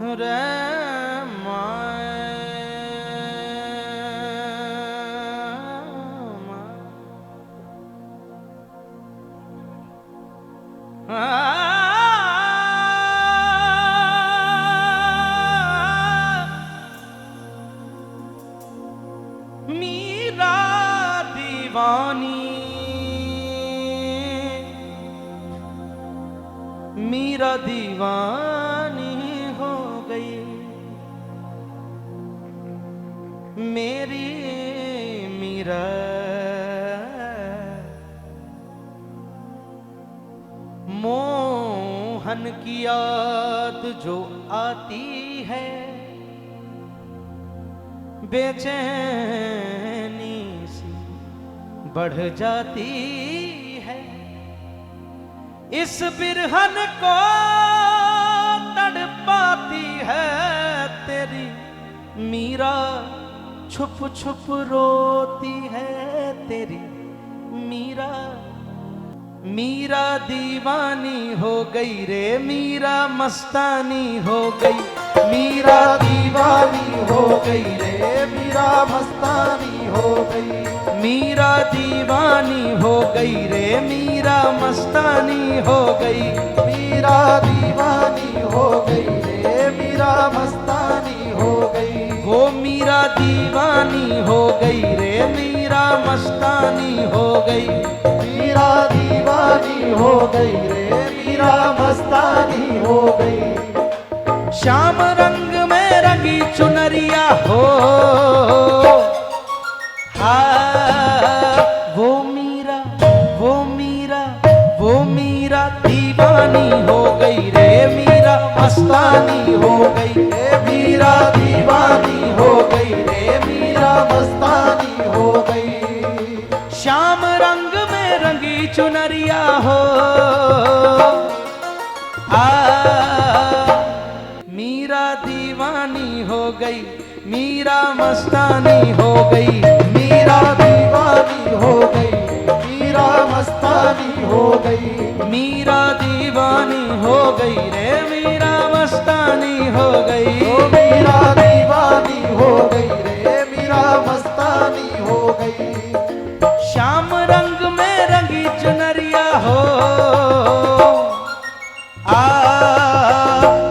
रे मीरा दीवानी, मीरा दीवानी हो गई, मेरी मीरा मोहन की याद जो आती है, बेचैनी सी बढ़ जाती है। इस बिरहन को तड़पाती है तेरी मीरा, छुप छुप रोती है तेरी मीरा। मीरा दीवानी हो गई रे, मीरा मस्तानी हो गई, मीरा दीवानी हो गई रे, मीरा मस्तानी हो गई। मीरा दीवानी हो गई रे, मीरा मस्तानी हो गई, मीरा दीवानी हो गई रे, मीरा मस्तानी हो गई। वो मीरा दीवानी हो गई रे, मीरा मस्तानी हो गई, मीरा दीवानी हो गई रे, मीरा मस्तानी हो गई। श्याम रंग में रंगी चुनरिया हो, वो मीरा वो मीरा वो मीरा दीवानी हो गई रे, मीरा मस्तानी हो गई रे, मीरा दीवानी हो गई रे, मीरा मस्तानी हो गई। श्याम रंग में रंगी चुनरिया हो, मीरा दीवानी हो गई, मीरा मस्तानी हो गई, मीरा दीवानी हो गई, मीरा मस्तानी हो गई। मीरा दीवानी हो गई रे, मीरा मस्तानी हो गई, मीरा दीवानी हो गई रे, मीरा मस्तानी हो गई। श्याम रंग में रंगी चुनरिया हो,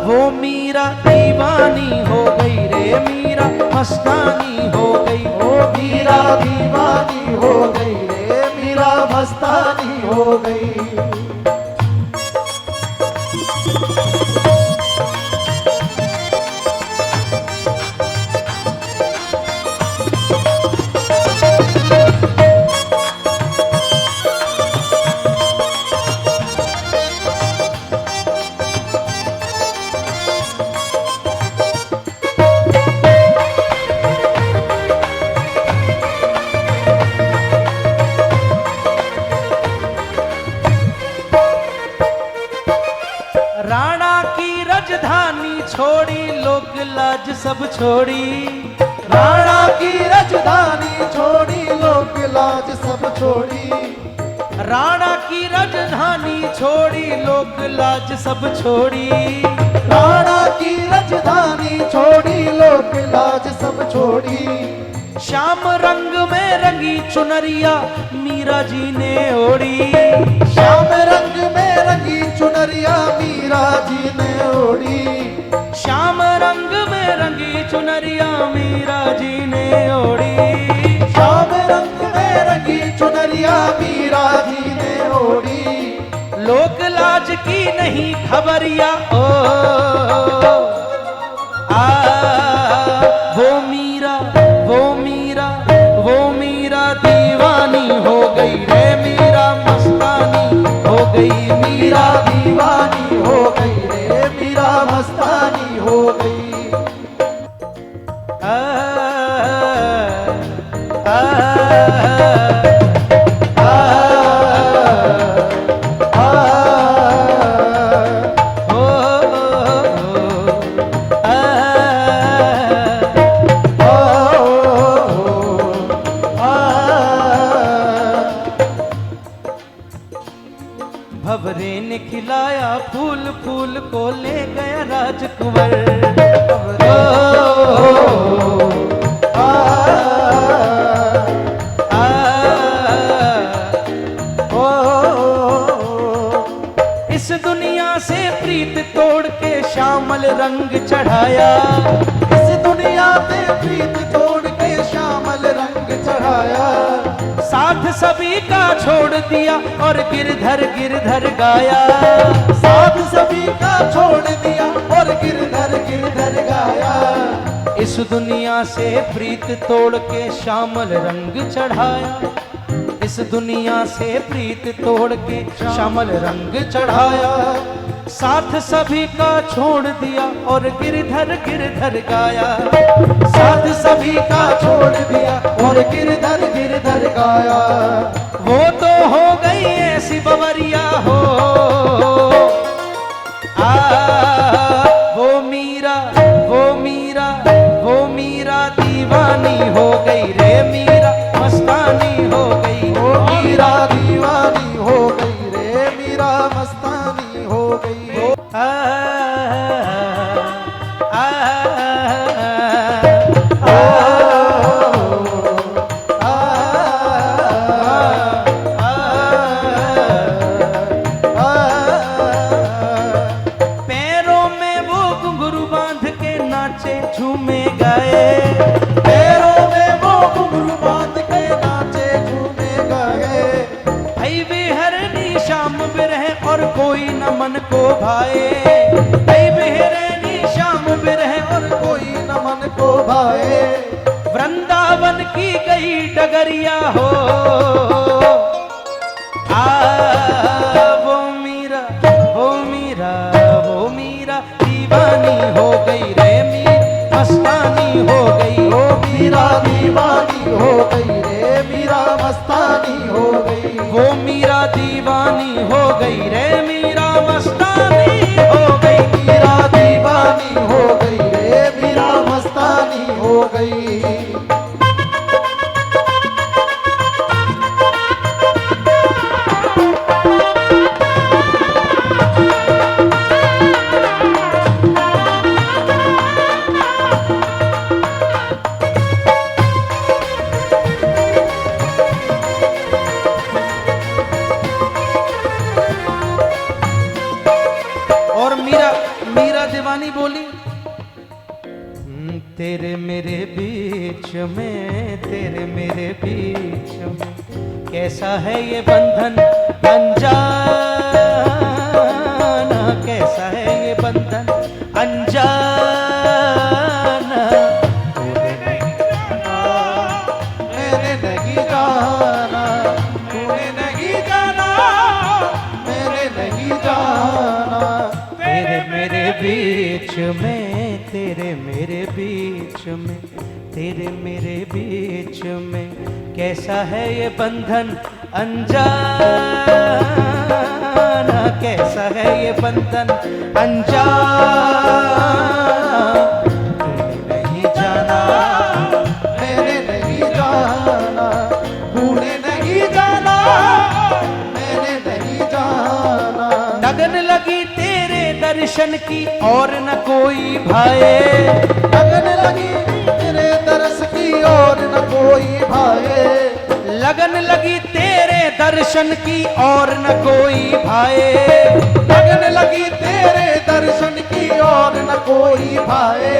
वो मीरा दीवानी हो गई रे, मीरा मस्तानी हो गई, ओ मीरा दीवानी हो गई रे, मीरा मस्तानी हो गई। राणा की राजधानी छोड़ी, लोक लाज सब छोड़ी, राणा की राजधानी छोड़ी, लोक लाज सब छोड़ी। राणा की राजधानी छोड़ी, लोक लाज सब छोड़ी, राणा की राजधानी छोड़ी, लोक लाज सब छोड़ी। श्याम रंग में रंगी चुनरिया मीरा जी ने ओढ़ी, श्याम रंग में रंगी चुनरिया मीरा जी ने ओढ़ी। श्याम रंग में रंगी चुनरिया मीरा जी ने ओढ़ी, श्याम रंग में रंगी चुनरिया मीरा जी ने ओढ़ी। लोक लाज की नहीं खबरिया ओ, वो मीरा वो मीरा वो मीरा दीवानी हो गई रे, मीरा मस्तानी हो गई, मीरा दीवानी हो गई रे, मीरा मस्तानी हो गई। श्यामल रंग चढ़ाया। इस दुनिया से प्रीत तोड़ के श्यामल रंग चढ़ाया। साथ सभी का छोड़ दिया और गिरधर गाया। साथ सभी का छोड़ दिया और गिरधर गाया। इस दुनिया से प्रीत तोड़ के श्यामल रंग चढ़ाया। इस दुनिया से प्रीत तोड़ के श्यामल रंग चढ़ाया। साथ सभी का छोड़ दिया और गिरधर गाया। साथ सभी का छोड़ दिया और गिरधर गाया। वो तो हो गई ऐसी बवरिया हो, वो मीरा दीवानी हो गई रे, मीरा मस्तानी हो गई। वो मीरा दीवानी हो गई रे, मीरा मस्तानी हो गई। पैरों में वो घुंघरू बांध के नाचे झूमे गाए। पैरों में वो घुंघरू बांध के नाचे झूमे गाए। भाई बेहरनी शाम बिरह और कोई न मन को भाए। भाई बेहरनी शाम बिरह और कोई न मन को भाए। वृंदावन की गई डगरिया हो, दीवानी हो गई रे, मीरा मस्तानी हो गई। ओ मीरा दीवानी हो गई रे, मीरा मस्तानी हो गई। वो मीरा दीवानी हो गई रे, मीरा मस्तानी हो गई। मीरा दीवानी हो गई रे, मीरा मस्तानी हो गई। और मीरा दीवानी बोली, तेरे मेरे बीच में, तेरे मेरे बीच में कैसा है ये बंधन अनजाना, कैसा है ये बंधन अनजाना। मैंने नहीं जाना, तूने नहीं जाना, मैंने नहीं जाना। तेरे मेरे बीच में, तेरे मेरे बीच में, तेरे मेरे बीच में कैसा है ये बंधन अनजाना, कैसा है ये बंधन अनजाना। तूने नहीं जाना, मैंने नहीं जाना, तूने नहीं जाना, मैंने नहीं जाना। लगन लगी तेरे दर्शन की और न कोई भाए। लगन लगी तेरे दर्श की और न कोई भाए। लगन लगी तेरे दर्शन की और न कोई भाए। लगन लगी तेरे दर्शन की और न कोई भाए।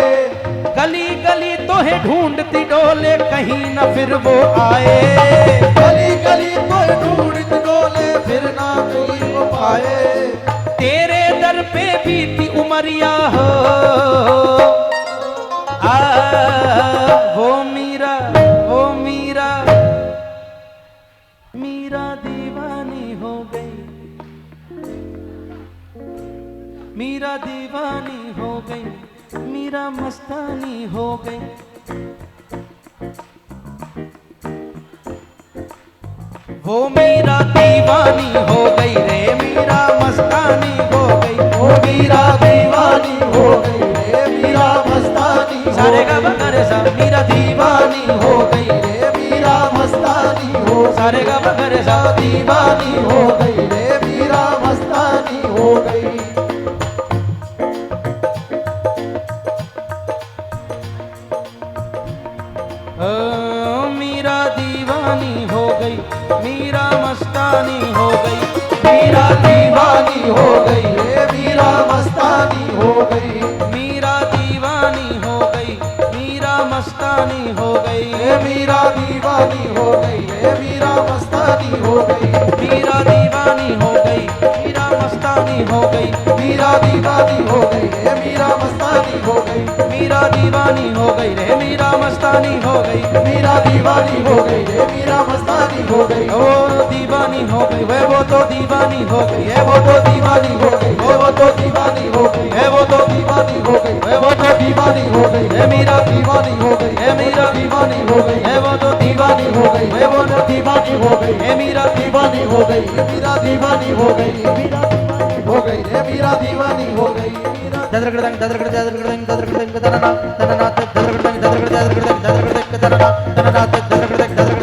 गली गली तोहे ढूंढती डोले कहीं न फिर वो आए। गली गली तोहे ढूंढती डोले फिर ना कोई वो पाए। तेरे दर पे बीती उमरिया हो, वो मीरा, वो मीरा, मीरा दीवानी हो गई। मीरा दीवानी हो गई, मीरा मस्तानी हो गई। वो मीरा दीवानी हो गई रे, मीरा मस्तानी हो गई। वो मीरा दीवानी हो गई रे, मीरा मस्तानी। सारे गा बगरे सा, मीरा दीवानी हो गई रे, मीरा मस्तानी हो। सारे गा बगरे सा, दीवानी हो गई रे, मीरा मस्तानी हो गई। मीरा दीवानी हो गई, मीरा मस्तानी हो गई। मीरा दीवानी हो गई रे, मीरा मस्तानी हो गई। मस्तानी हो गई, ये मीरा दीवानी हो गई, ये मीरा मस्तानी हो गई, मीरा दीवानी हो गई, मीरा मस्तानी हो गई, मीरा दीवानी हो गई, ये मीरा मस्तानी हो गई, मीरा दीवानी हो गई रे, मीरा मस्तानी हो गई, मीरा दीवानी हो गई, ये मीरा मस्तानी हो गई, वो दीवानी हो गई, वो तो दीवानी हो गई, ये वो तो दीवानी हो गई, ये वो तो दीवानी हो गई, ये वो तो दीवानी हो गई, ये वो तो दीवानी हो गई, ये मीरा दीवानी हो गई, ये मीरा दीवानी हो गई, ये वो तो दीवानी हो गई, ये वो तो दीवानी हो गई, ये मीरा दीवानी हो गई, ये मीरा दीवानी हो गई, ये मीरा दीवानी हो गई, ये मीरा दीवानी हो गई, मीरा ददरगड़दंग ददरगड़ ददरगड़दंग ददरगड़दंग ददरना ददरना ददरगड़दंग ददरगड़ ददरगड़दंग ददरगड़दंग ददरना ददरना ददरगड़दंग ददरगड़